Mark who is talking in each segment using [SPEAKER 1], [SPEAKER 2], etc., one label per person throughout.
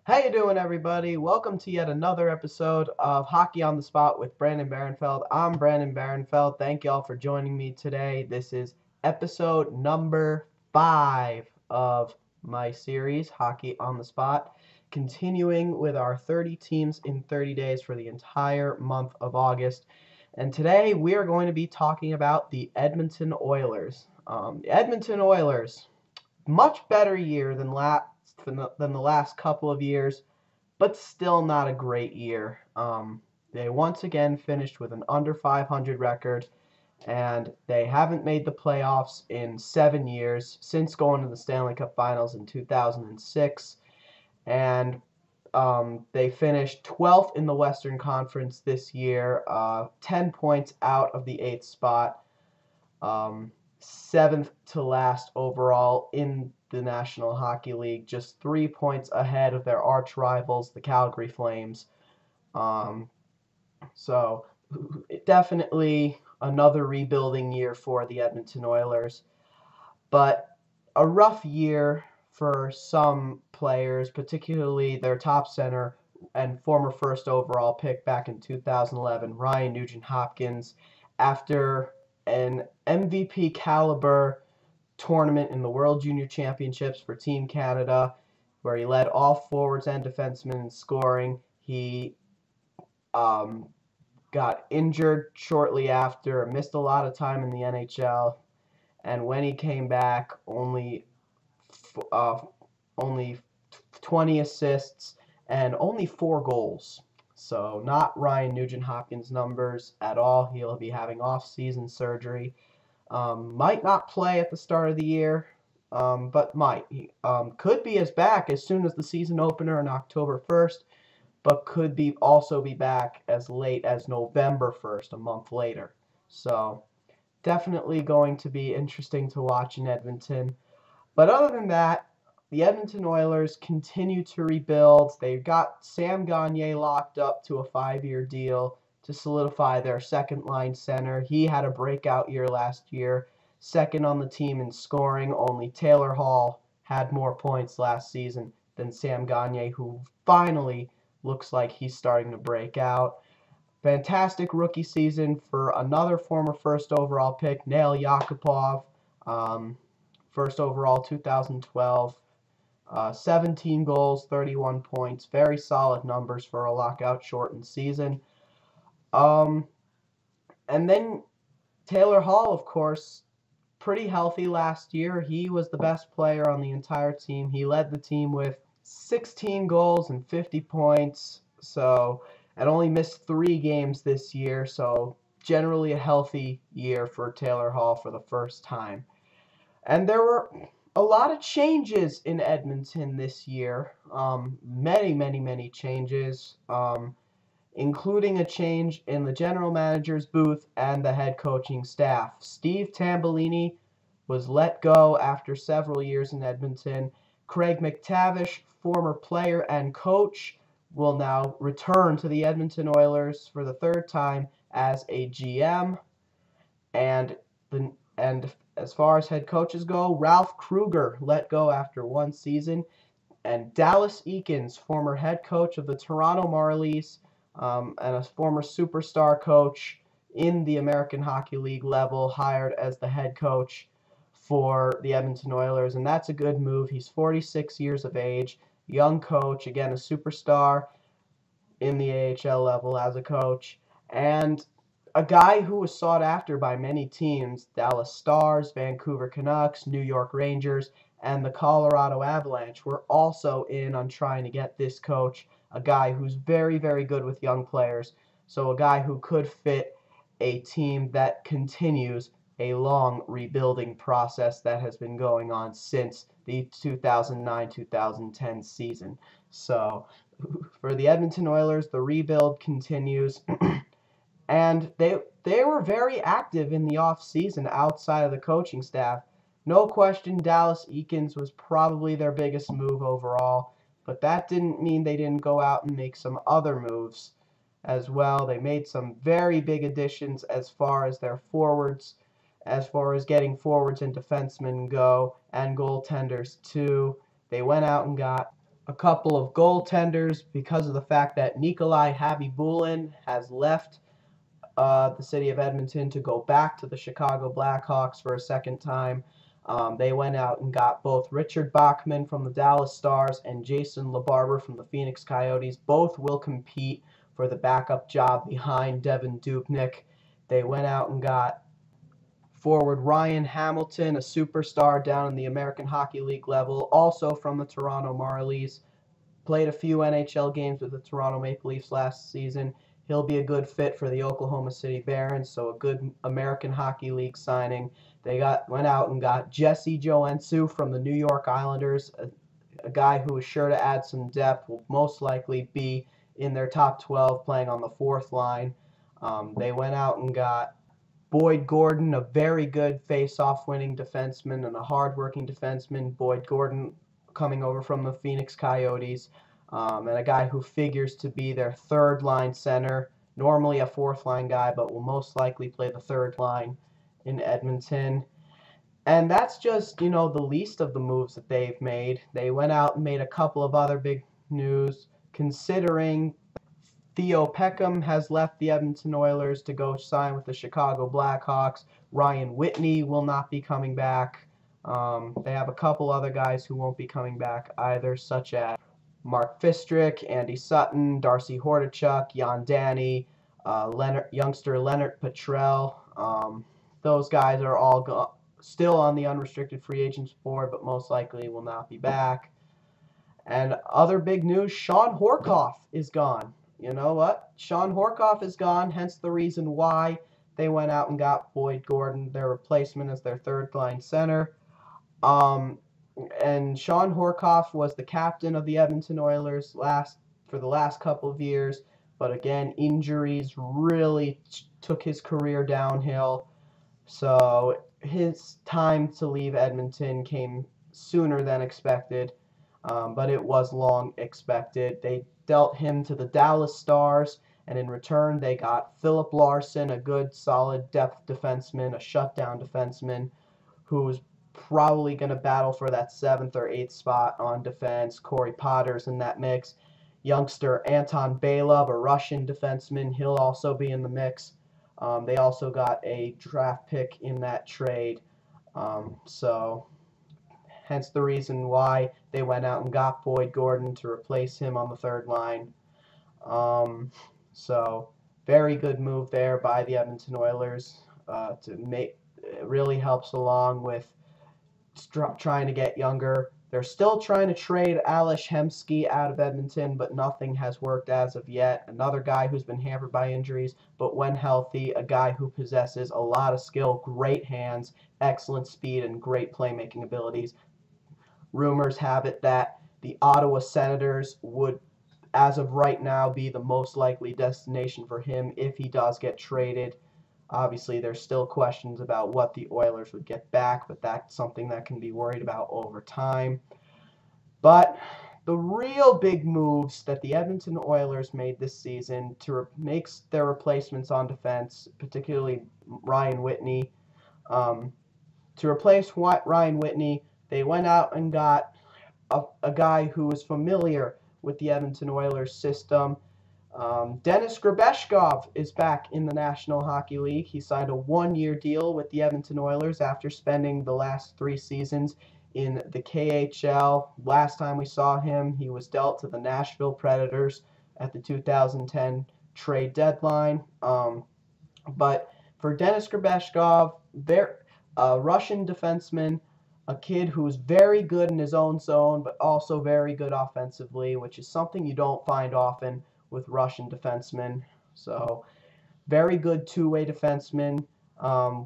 [SPEAKER 1] How you doing, everybody? Welcome to yet another episode of Hockey on the Spot with Brandon Barenfeld. I'm Brandon Barenfeld. Thank y'all for joining me today. This is episode number 5 of my series, Hockey on the Spot, continuing with our 30 teams in 30 days for the entire month of August. And today we are going to be talking about the Edmonton Oilers. The Edmonton Oilers, much better year than the last couple of years, but still not a great year. They once again finished with an under 500 record, and they haven't made the playoffs in 7 years since going to the Stanley Cup Finals in 2006. And they finished 12th in the Western Conference this year, 10 points out of the 8th spot. 7th to last overall in the National Hockey League, just 3 points ahead of their arch rivals, the Calgary Flames. So definitely another rebuilding year for the Edmonton Oilers, but a rough year for some players, particularly their top center and former first overall pick back in 2011, Ryan Nugent-Hopkins, after an MVP caliber tournament in the World Junior Championships for Team Canada, where he led all forwards and defensemen in scoring. He got injured shortly after, missed a lot of time in the NHL, and when he came back, only 20 assists and only 4 goals. So not Ryan Nugent-Hopkins numbers at all. He'll be having off-season surgery. Might not play at the start of the year, but might. He could be back as soon as the season opener on October 1st, but could also be back as late as November 1st, a month later. So definitely going to be interesting to watch in Edmonton. But other than that, the Edmonton Oilers continue to rebuild. They got Sam Gagner locked up to a 5-year deal to solidify their second-line center. He had a breakout year last year, second on the team in scoring. Only Taylor Hall had more points last season than Sam Gagner, who finally looks like he's starting to break out. Fantastic rookie season for another former first overall pick, Nail Yakupov, first overall 2012. 17 goals, 31 points, very solid numbers for a lockout-shortened season. And then Taylor Hall, of course, pretty healthy last year. He was the best player on the entire team. He led the team with 16 goals and 50 points, and only missed 3 games this year, so generally a healthy year for Taylor Hall for the first time. And there were a lot of changes in Edmonton this year. Many changes, including a change in the general manager's booth and the head coaching staff. Steve Tambellini was let go after several years in Edmonton. Craig McTavish, former player and coach, will now return to the Edmonton Oilers for the 3rd time as a GM. And as far as head coaches go, Ralph Krueger let go after 1 season, and Dallas Eakins, former head coach of the Toronto Marlies, and a former superstar coach in the American Hockey League level, hired as the head coach for the Edmonton Oilers, and that's a good move. He's 46 years of age, young coach, again a superstar in the AHL level as a coach, and a guy who was sought after by many teams. Dallas Stars, Vancouver Canucks, New York Rangers, and the Colorado Avalanche were also in on trying to get this coach, a guy who's very good with young players, so a guy who could fit a team that continues a long rebuilding process that has been going on since the 2009-2010 season. So for the Edmonton Oilers, the rebuild continues. And they were very active in the offseason outside of the coaching staff. No question, Dallas Eakins was probably their biggest move overall, but that didn't mean they didn't go out and make some other moves as well. They made some very big additions as far as their forwards, as far as getting forwards and defensemen go, and goaltenders too. They went out and got a couple of goaltenders because of the fact that Nikolai Habibulin has left the city of Edmonton to go back to the Chicago Blackhawks for a second time. They went out and got both Richard Bachman from the Dallas Stars and Jason LeBarber from the Phoenix Coyotes. Both will compete for the backup job behind Devin Dubnyk. They went out and got forward Ryan Hamilton, a superstar down in the American Hockey League level, also from the Toronto Marlies. Played a few NHL games with the Toronto Maple Leafs last season. He'll be a good fit for the Oklahoma City Barons, so a good American Hockey League signing. They went out and got Jesse Joensuu from the New York Islanders, a guy who is sure to add some depth, will most likely be in their top 12 playing on the fourth line. They went out and got Boyd Gordon, a very good face-off winning defenseman and a hard-working defenseman. Boyd Gordon coming over from the Phoenix Coyotes, and a guy who figures to be their third-line center, normally a fourth-line guy, but will most likely play the third line in Edmonton. And that's just, the least of the moves that they've made. They went out and made a couple of other big news, considering Theo Peckham has left the Edmonton Oilers to go sign with the Chicago Blackhawks. Ryan Whitney will not be coming back. They have a couple other guys who won't be coming back either, such as Mark Fistrick, Andy Sutton, Darcy Hordichuk, Jan Danny, youngster Leonard Petrell. Those guys are all still on the unrestricted free agents board, but most likely will not be back. And other big news, Sean Horkoff is gone. You know what? Sean Horkoff is gone, hence the reason why they went out and got Boyd Gordon, their replacement as their third-line center. And Sean Horkoff was the captain of the Edmonton Oilers for the last couple of years, but again, injuries really took his career downhill. So his time to leave Edmonton came sooner than expected, but it was long expected. They dealt him to the Dallas Stars, and in return they got Philip Larson, a good, solid depth defenseman, a shutdown defenseman, who's probably going to battle for that 7th or 8th spot on defense. Corey Potter's in that mix. Youngster Anton Belov, a Russian defenseman, he'll also be in the mix. They also got a draft pick in that trade. So hence the reason why they went out and got Boyd Gordon to replace him on the third line. So very good move there by the Edmonton Oilers to make. It really helps along with trying to get younger. They're still trying to trade Ales Hemsky out of Edmonton, but nothing has worked as of yet. Another guy who's been hampered by injuries, but when healthy, a guy who possesses a lot of skill, great hands, excellent speed, and great playmaking abilities. Rumors have it that the Ottawa Senators would, as of right now, be the most likely destination for him if he does get traded. Obviously, there's still questions about what the Oilers would get back, but that's something that can be worried about over time. But the real big moves that the Edmonton Oilers made this season to make their replacements on defense, particularly Ryan Whitney, to replace Ryan Whitney, they went out and got a guy who was familiar with the Edmonton Oilers system. Denis Grabeshkov is back in the National Hockey League. He signed a one-year deal with the Edmonton Oilers after spending the last 3 seasons in the KHL. Last time we saw him, he was dealt to the Nashville Predators at the 2010 trade deadline. But for Denis Grabeshkov, a Russian defenseman, a kid who's very good in his own zone, but also very good offensively, which is something you don't find often with Russian defensemen. So very good two-way defenseman.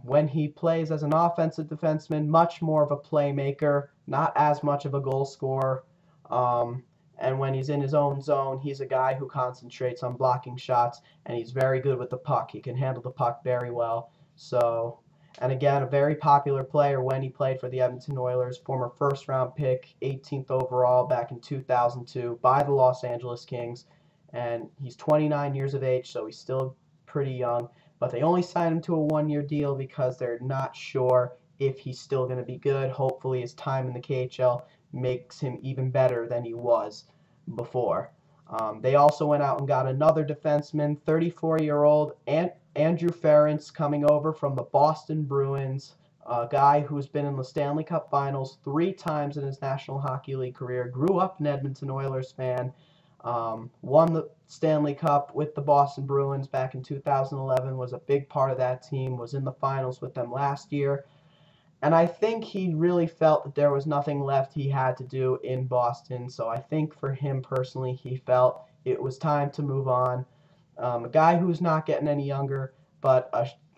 [SPEAKER 1] When he plays as an offensive defenseman, much more of a playmaker, not as much of a goal scorer. And when he's in his own zone, he's a guy who concentrates on blocking shots, and he's very good with the puck. He can handle the puck very well. So, and again, a very popular player when he played for the Edmonton Oilers, former first-round pick, 18th overall back in 2002 by the Los Angeles Kings. And he's 29 years of age, so he's still pretty young. But they only signed him to a one-year deal because they're not sure if he's still going to be good. Hopefully his time in the KHL makes him even better than he was. before. They also went out and got another defenseman, 34-year-old Andrew Ference, coming over from the Boston Bruins, a guy who's been in the Stanley Cup Finals 3 times in his National Hockey League career, grew up an Edmonton Oilers fan, won the Stanley Cup with the Boston Bruins back in 2011, was a big part of that team, was in the finals with them last year. And I think he really felt that there was nothing left he had to do in Boston. So I think for him personally, he felt it was time to move on. A guy who's not getting any younger, but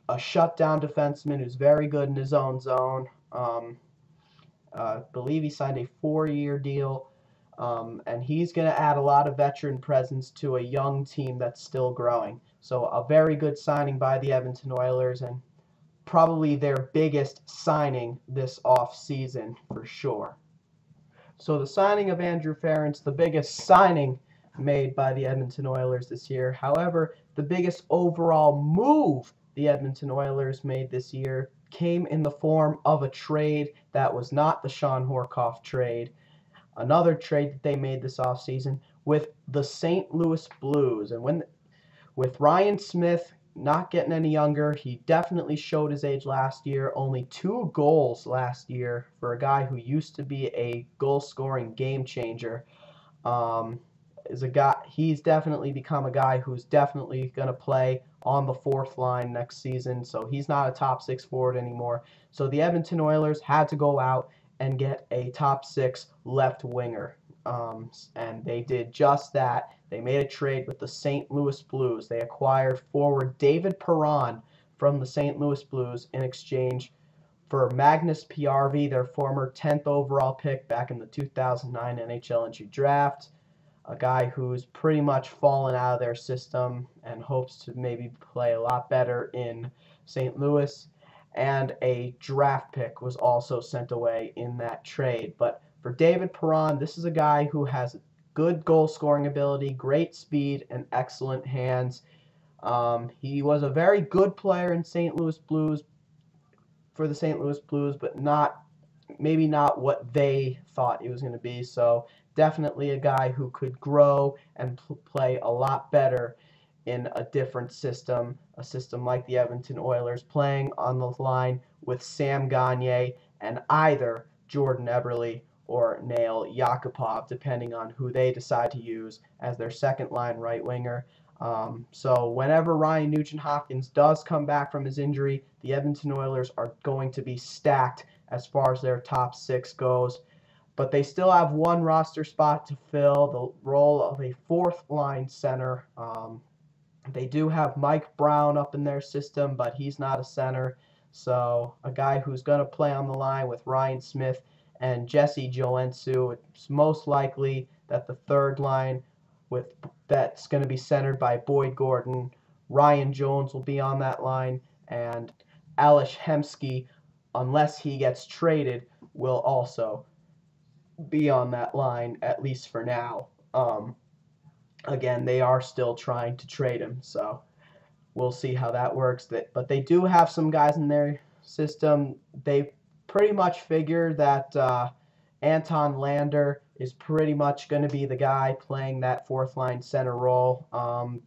[SPEAKER 1] a shutdown defenseman who's very good in his own zone. I believe he signed a 4-year deal. And he's going to add a lot of veteran presence to a young team that's still growing. So a very good signing by the Edmonton Oilers, and probably their biggest signing this off-season for sure. So the signing of Andrew Ference, the biggest signing made by the Edmonton Oilers this year. However, the biggest overall move the Edmonton Oilers made this year came in the form of a trade that was not the Sean Horcoff trade. Another trade that they made this offseason with the St. Louis Blues. And with Ryan Smith not getting any younger, he definitely showed his age last year. Only 2 goals last year for a guy who used to be a goal-scoring game changer. He's definitely become a guy who's definitely going to play on the 4th line next season. So he's not a top 6 forward anymore. So the Edmonton Oilers had to go out and get a top 6 left winger. And they did just that. They made a trade with the St. Louis Blues. They acquired forward David Perron from the St. Louis Blues in exchange for Magnus Piarvi, their former 10th overall pick back in the 2009 NHL entry draft. A guy who's pretty much fallen out of their system and hopes to maybe play a lot better in St. Louis. And a draft pick was also sent away in that trade. But for David Perron, this is a guy who has good goal-scoring ability, great speed, and excellent hands. He was a very good player in St. Louis Blues for the St. Louis Blues, but maybe not what they thought he was going to be. So definitely a guy who could grow and play a lot better in a different system, a system like the Edmonton Oilers, playing on the line with Sam Gagner and either Jordan Eberle or Nail Yakupov, depending on who they decide to use as their second-line right winger. So whenever Ryan Nugent-Hopkins does come back from his injury, the Edmonton Oilers are going to be stacked as far as their top 6 goes. But they still have one roster spot to fill, the role of a 4th-line center. They do have Mike Brown up in their system, but he's not a center. So a guy who's going to play on the line with Ryan Smith and Jesse Joensuu. It's most likely that the 3rd line that's going to be centered by Boyd Gordon. Ryan Jones will be on that line, and Ales Hemsky, unless he gets traded, will also be on that line, at least for now. Again, they are still trying to trade him, so we'll see how that works. But they do have some guys in their system. They pretty much figure that Anton Lander is pretty much going to be the guy playing that 4th-line center role.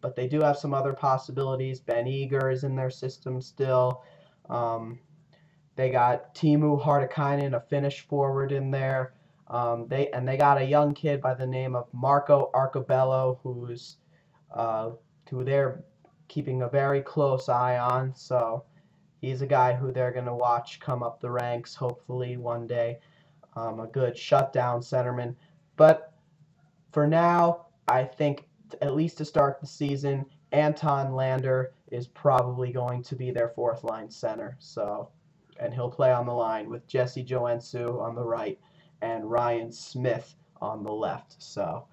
[SPEAKER 1] But they do have some other possibilities. Ben Eager is in their system still. They got Timu Hartikainen, a Finnish forward, in there. They got a young kid by the name of Marco Arcobello, who they're keeping a very close eye on. So he's a guy who they're going to watch come up the ranks, hopefully one day. A good shutdown centerman. But for now, I think at least to start the season, Anton Lander is probably going to be their 4th-line center. And he'll play on the line with Jesse Joensuu on the right and Ryan Smith on the left. So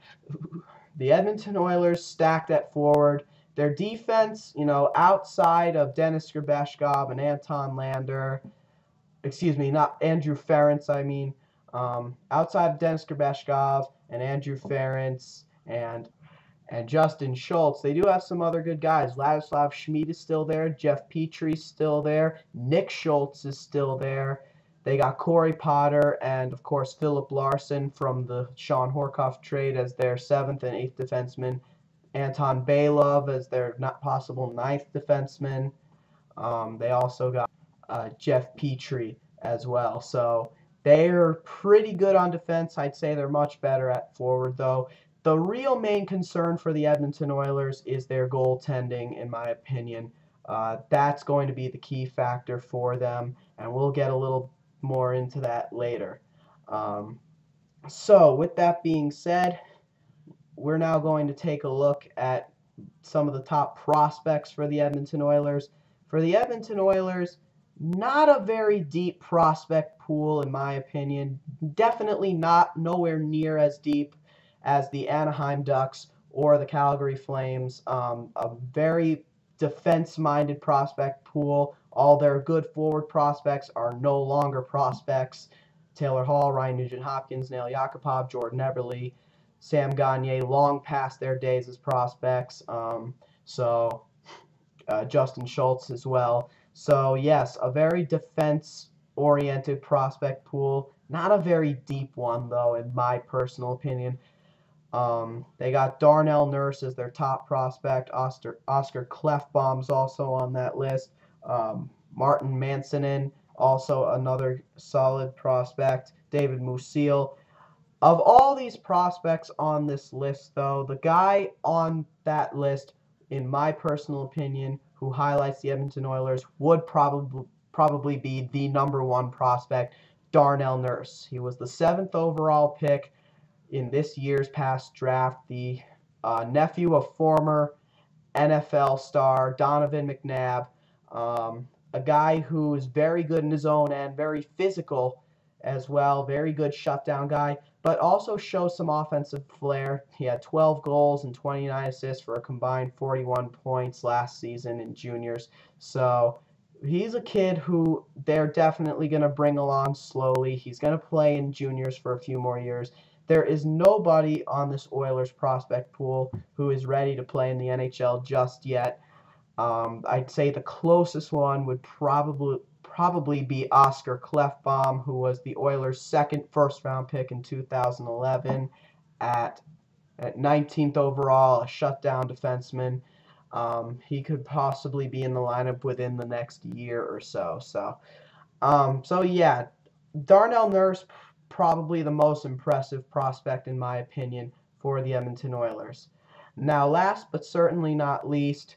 [SPEAKER 1] the Edmonton Oilers stacked at forward. Their defense, outside of Dennis Grabeshkov and Anton Lander, not Andrew Ference, outside of Dennis Grabeshkov and Andrew Ference and Justin Schultz, they do have some other good guys. Ladislav Schmid is still there. Jeff Petry's still there. Nick Schultz is still there. They got Corey Potter and, of course, Philip Larson from the Sean Horkoff trade as their 7th and 8th defenseman. Anton Baylov as their not possible 9th defenseman. They also got Jeff Petrie as well. So they're pretty good on defense. I'd say they're much better at forward, though. The real main concern for the Edmonton Oilers is their goaltending, in my opinion. That's going to be the key factor for them, and we'll get a little more into that later. So with that being said, we're now going to take a look at some of the top prospects for the Edmonton Oilers. For the Edmonton Oilers, not a very deep prospect pool, in my opinion. Definitely nowhere near as deep as the Anaheim Ducks or the Calgary Flames. A very defense-minded prospect pool. All their good forward prospects are no longer prospects. Taylor Hall, Ryan Nugent-Hopkins, Nail Yakupov, Jordan Eberle, Sam Gagner, long past their days as prospects. Justin Schultz as well. So, yes, a very defense-oriented prospect pool. Not a very deep one, though, in my personal opinion. They got Darnell Nurse as their top prospect. Oscar Klefbom's also on that list. Martin Mansonen, also another solid prospect. David Musil. Of all these prospects on this list, though, the guy on that list, in my personal opinion, who highlights the Edmonton Oilers, would probably be the #1 prospect, Darnell Nurse. He was the 7th overall pick in this year's past draft, the nephew of former NFL star Donovan McNabb, a guy who is very good in his own end, very physical as well, very good shutdown guy, but also shows some offensive flair. He had 12 goals and 29 assists for a combined 41 points last season in juniors. So he's a kid who they're definitely going to bring along slowly. He's going to play in juniors for a few more years. There is nobody on this Oilers prospect pool who is ready to play in the NHL just yet. I'd say the closest one would probably be Oscar Klefbom, who was the Oilers' 2nd first-round pick in 2011 at 19th overall, a shutdown defenseman. He could possibly be in the lineup within the next year or so. So yeah, Darnell Nurse, probably the most impressive prospect in my opinion for the Edmonton Oilers. Now, last but certainly not least,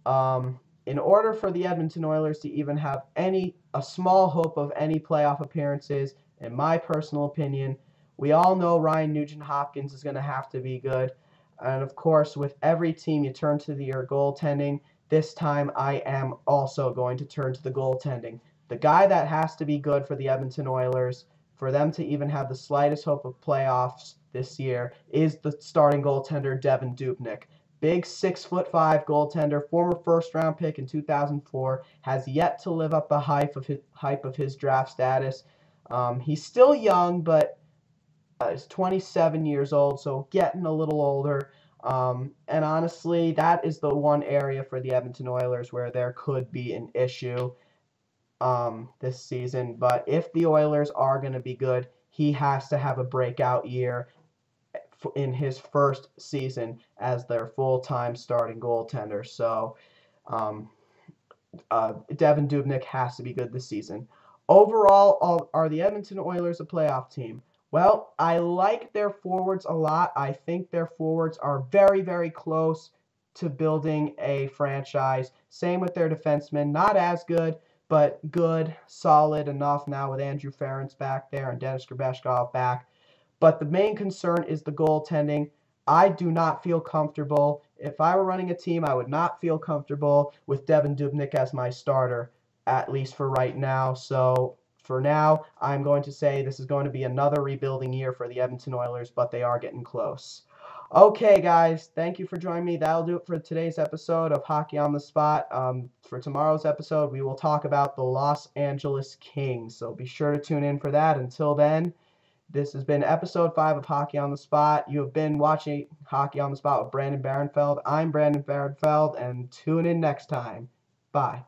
[SPEAKER 1] in order for the Edmonton Oilers to even have a small hope of any playoff appearances, in my personal opinion, we all know Ryan Nugent-Hopkins is going to have to be good. And of course, with every team, you turn to your goaltending. This time, I am also going to turn to the goaltending. The guy that has to be good for the Edmonton Oilers, for them to even have the slightest hope of playoffs this year, is the starting goaltender, Devan Dubnyk. Big 6'5" goaltender, former first-round pick in 2004, has yet to live up the hype of his draft status. He's still young, but he's 27 years old, so getting a little older. And honestly, that is the one area for the Edmonton Oilers where there could be an issue this season. But if the Oilers are going to be good, he has to have a breakout year in his first season as their full-time starting goaltender. So Devan Dubnyk has to be good this season. Overall, are the Edmonton Oilers a playoff team? Well, I like their forwards a lot. I think their forwards are very, very close to building a franchise. Same with their defensemen. Not as good, but good, solid enough now with Andrew Ference back there and Dennis Grabeshkov back. But the main concern is the goaltending. I do not feel comfortable. If I were running a team, I would not feel comfortable with Devan Dubnyk as my starter, at least for right now. So for now, I'm going to say this is going to be another rebuilding year for the Edmonton Oilers, but they are getting close. Okay, guys, thank you for joining me. That'll do it for today's episode of Hockey on the Spot. For tomorrow's episode, we will talk about the Los Angeles Kings, so be sure to tune in for that. Until then, this has been episode 5 of Hockey on the Spot. You have been watching Hockey on the Spot with Brandon Barenfeld. I'm Brandon Barenfeld, and tune in next time. Bye.